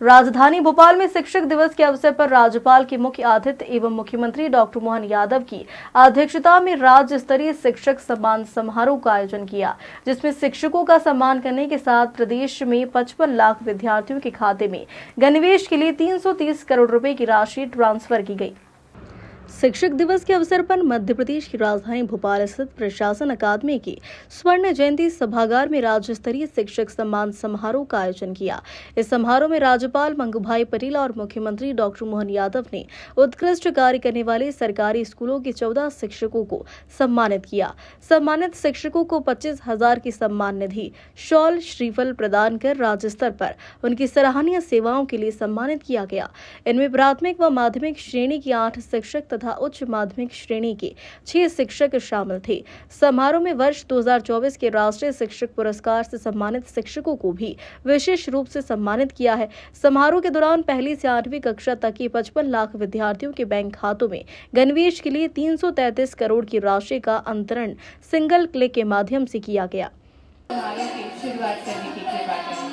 राजधानी भोपाल में शिक्षक दिवस के अवसर पर राज्यपाल के मुख्य अतिथि एवं मुख्यमंत्री डॉक्टर मोहन यादव की अध्यक्षता में राज्य स्तरीय शिक्षक सम्मान समारोह का आयोजन किया, जिसमें शिक्षकों का सम्मान करने के साथ प्रदेश में 55 लाख विद्यार्थियों के खाते में गणवेश के लिए 330 करोड़ रुपए की राशि ट्रांसफर की गई। शिक्षक दिवस के अवसर पर मध्य प्रदेश की राजधानी भोपाल स्थित प्रशासन अकादमी की स्वर्ण जयंती सभागार में राज्य स्तरीय शिक्षक सम्मान समारोह का आयोजन किया। इस समारोह में राज्यपाल मंगूभाई पटेल और मुख्यमंत्री डॉक्टर मोहन यादव ने उत्कृष्ट कार्य करने वाले सरकारी स्कूलों के 14 शिक्षकों को सम्मानित किया। सम्मानित शिक्षकों को 25,000 की सम्मान निधि, शॉल, श्रीफल प्रदान कर राज्य स्तर पर उनकी सराहनीय सेवाओं के लिए सम्मानित किया गया। इनमें प्राथमिक व माध्यमिक श्रेणी की 8 शिक्षक तथा उच्च माध्यमिक श्रेणी के 6 शिक्षक शामिल थे। समारोह में वर्ष 2024 के राष्ट्रीय शिक्षक पुरस्कार से सम्मानित शिक्षकों को भी विशेष रूप से सम्मानित किया है। समारोह के दौरान पहली से 8वीं कक्षा तक के 55 लाख विद्यार्थियों के बैंक खातों में गणवेश के लिए 333 करोड़ की राशि का अंतरण सिंगल क्लिक के माध्यम से किया गया। शुरुआत करने की कृपा करें।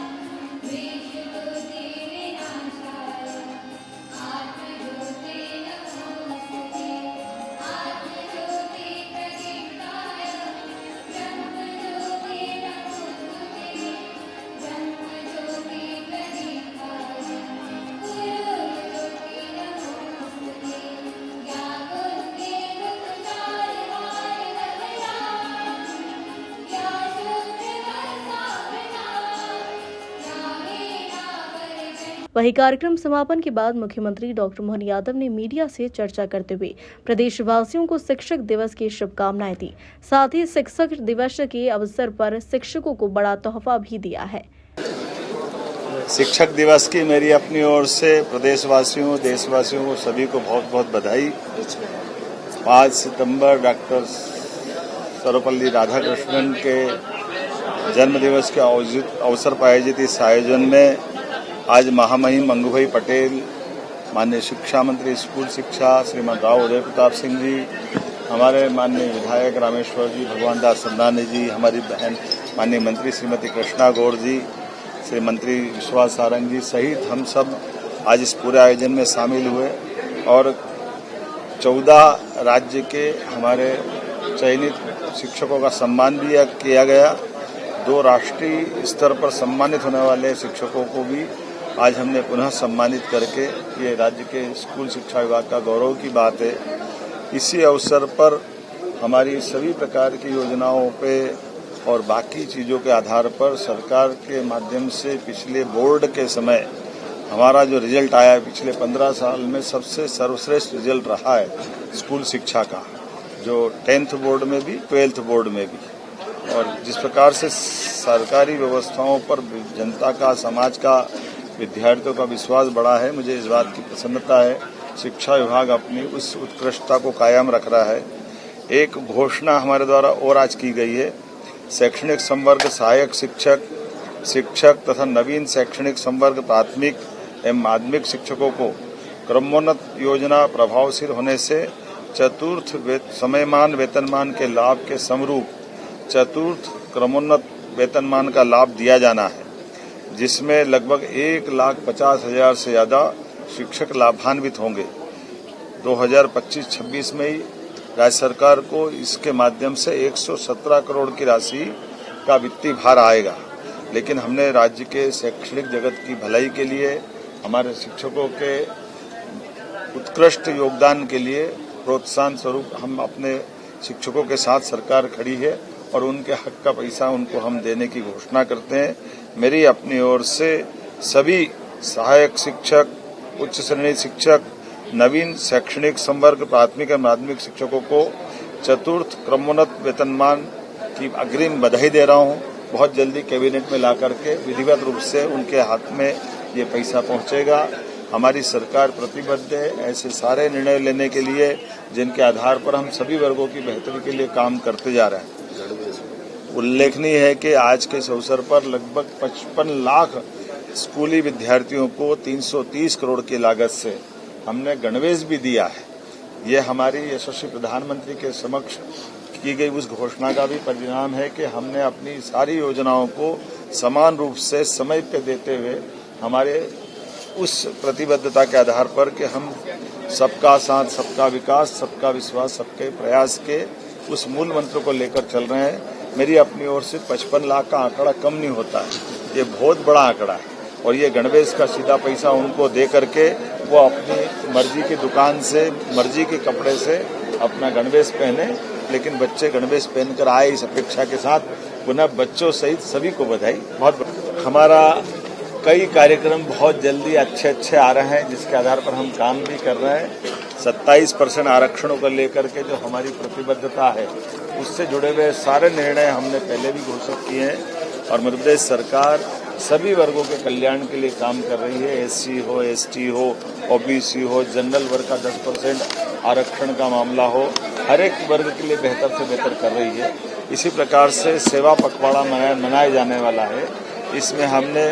वहीं कार्यक्रम समापन के बाद मुख्यमंत्री डॉक्टर मोहन यादव ने मीडिया से चर्चा करते हुए प्रदेशवासियों को शिक्षक दिवस की शुभकामनाएं दी। साथ ही शिक्षक दिवस के अवसर पर शिक्षकों को बड़ा तोहफा भी दिया है। शिक्षक दिवस की मेरी अपनी ओर से प्रदेशवासियों, देशवासियों को सभी को बहुत बहुत बधाई। 5 सितंबर डॉक्टर सर्वपल्ली राधाकृष्णन के जन्म दिवस के अवसर पर आयोजित इस आयोजन में आज महामहिम मंगूभाई पटेल, माननीय शिक्षा मंत्री स्कूल शिक्षा श्रीमान राव उदय प्रताप सिंह जी, हमारे माननीय विधायक रामेश्वर जी, भगवान दास संधानी जी, हमारी बहन माननीय मंत्री श्रीमती कृष्णा गौड़ जी, श्री मंत्री विश्वास सारंग जी सहित हम सब आज इस पूरे आयोजन में शामिल हुए और 14 राज्य के हमारे चयनित शिक्षकों का सम्मान भी किया गया। 2 राष्ट्रीय स्तर पर सम्मानित होने वाले शिक्षकों को भी आज हमने पुनः सम्मानित करके, ये राज्य के स्कूल शिक्षा विभाग का गौरव की बात है। इसी अवसर पर हमारी सभी प्रकार की योजनाओं पे और बाकी चीज़ों के आधार पर सरकार के माध्यम से पिछले बोर्ड के समय हमारा जो रिजल्ट आया, पिछले 15 साल में सबसे सर्वश्रेष्ठ रिजल्ट रहा है स्कूल शिक्षा का, जो 10th बोर्ड में भी 12th बोर्ड में भी। और जिस प्रकार से सरकारी व्यवस्थाओं पर जनता का, समाज का, विद्यार्थियों का विश्वास बढ़ा है, मुझे इस बात की प्रसन्नता है। शिक्षा विभाग अपनी उस उत्कृष्टता को कायम रख रहा है। एक घोषणा हमारे द्वारा और आज की गई है, शैक्षणिक संवर्ग सहायक शिक्षक तथा नवीन शैक्षणिक संवर्ग प्राथमिक एवं माध्यमिक शिक्षकों को क्रमोन्नत योजना प्रभावशील होने से चतुर्थ समयमान वेतनमान के लाभ के समरूप चतुर्थ क्रमोन्नत वेतनमान का लाभ दिया जाना है, जिसमें लगभग 1,50,000 से ज्यादा शिक्षक लाभान्वित होंगे। 2025-26 में ही राज्य सरकार को इसके माध्यम से 117 करोड़ की राशि का वित्तीय भार आएगा। लेकिन हमने राज्य के शैक्षणिक जगत की भलाई के लिए, हमारे शिक्षकों के उत्कृष्ट योगदान के लिए प्रोत्साहन स्वरूप हम अपने शिक्षकों के साथ सरकार खड़ी है और उनके हक का पैसा उनको हम देने की घोषणा करते हैं। मेरी अपनी ओर से सभी सहायक शिक्षक, उच्च श्रेणी शिक्षक, नवीन शैक्षणिक संवर्ग प्राथमिक और माध्यमिक शिक्षकों को चतुर्थ क्रमोन्नत वेतनमान की अग्रिम बधाई दे रहा हूं। बहुत जल्दी कैबिनेट में ला करके विधिवत रूप से उनके हाथ में ये पैसा पहुंचेगा। हमारी सरकार प्रतिबद्ध है ऐसे सारे निर्णय लेने के लिए जिनके आधार पर हम सभी वर्गों की बेहतरी के लिए काम करते जा रहे हैं। उल्लेखनीय है कि आज के इस अवसर पर लगभग 55 लाख स्कूली विद्यार्थियों को 330 करोड़ की लागत से हमने गणवेश भी दिया है। ये हमारी यशस्वी प्रधानमंत्री के समक्ष की गई उस घोषणा का भी परिणाम है कि हमने अपनी सारी योजनाओं को समान रूप से समय पे देते हुए हमारे उस प्रतिबद्धता के आधार पर कि हम सबका साथ, सबका विकास, सबका विश्वास, सबके प्रयास के उस मूल मंत्र को लेकर चल रहे हैं। मेरी अपनी ओर से 55 लाख का आंकड़ा कम नहीं होता है, ये बहुत बड़ा आंकड़ा है और ये गणवेश का सीधा पैसा उनको दे करके वो अपनी मर्जी की दुकान से, मर्जी के कपड़े से अपना गणवेश पहने, लेकिन बच्चे गणवेश पहनकर आए इस अपेक्षा के साथ। पुनः बच्चों सहित सभी को बधाई। बहुत हमारा कई कार्यक्रम बहुत जल्दी अच्छे आ रहे हैं, जिसके आधार पर हम काम भी कर रहे हैं। 27% आरक्षणों को लेकर के जो हमारी प्रतिबद्धता है, उससे जुड़े हुए सारे निर्णय हमने पहले भी घोषित किए हैं और मध्य प्रदेश सरकार सभी वर्गों के कल्याण के लिए काम कर रही है। एससी हो, एसटी हो, ओबीसी हो, जनरल वर्ग का 10% आरक्षण का मामला हो, हर एक वर्ग के लिए बेहतर से बेहतर कर रही है। इसी प्रकार से सेवा पखवाड़ा मनाया जाने वाला है। इसमें हमने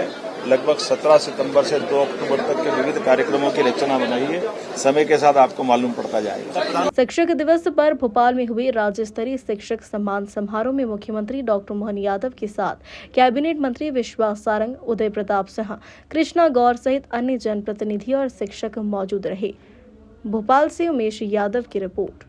लगभग 17 सितंबर से 2 अक्टूबर तक के विविध कार्यक्रमों की रचना बनाई है। समय के साथ आपको मालूम पड़ता जाएगा। शिक्षक दिवस पर भोपाल में हुए राज्य स्तरीय शिक्षक सम्मान समारोह में मुख्यमंत्री डॉक्टर मोहन यादव के साथ कैबिनेट मंत्री विश्वास सारंग, उदय प्रताप सिंह, कृष्णा गौर सहित अन्य जनप्रतिनिधि और शिक्षक मौजूद रहे। भोपाल से उमेश यादव की रिपोर्ट।